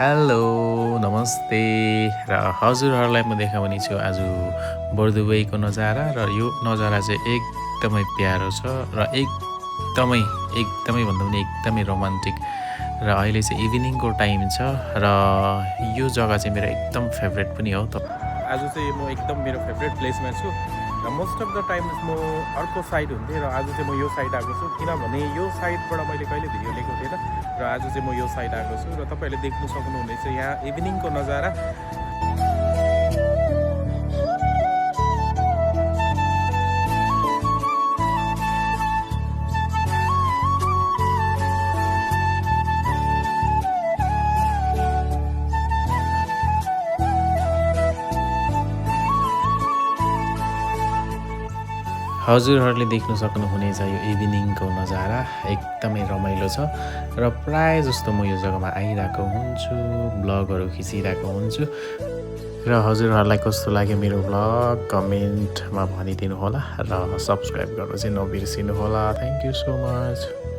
Hello, नमस्ते र हजुरहरूलाई म देखाउने छु आज बर्दुबईको नजारा र यो नजारा चाहिँ एकदमै प्यारो छ र एकदमै भन्दा पनि एकदमै रोमान्टिक र अहिले चाहिँ इभिनिङको टाइम छ र यो जग्गा चाहिँ मेरो एकदम फेभरेट पनि हो। आज चाहिँ म एकदम मेरो फेभरेट प्लेसमा छु र मोस्ट अफ द टाइम म अर्को साइड हुन्थेँ र आज चाहिँ म यो साइड आएको छु किनभने यो साइडबाट मैले कहिले भिडियो लिएको थिएन र आज चाहिँ म यो साइड आएको छु र तपाईँहरूले देख्न सक्नुहुनेछ यहाँ इभिनिङको नजारा। हजुरहरूले देख्न सक्नुहुनेछ यो इभिनिङको नजारा एकदमै रमाइलो छ र प्राय जस्तो म यो जग्गामा आइरहेको हुन्छु, ब्लगहरू खिचिरहेको हुन्छु र हजुरहरूलाई कस्तो लाग्यो मेरो ब्लग कमेन्टमा भनिदिनु होला र सब्सक्राइब गर्न चाहिँ नबिर्सिनु होला। Thank you so much.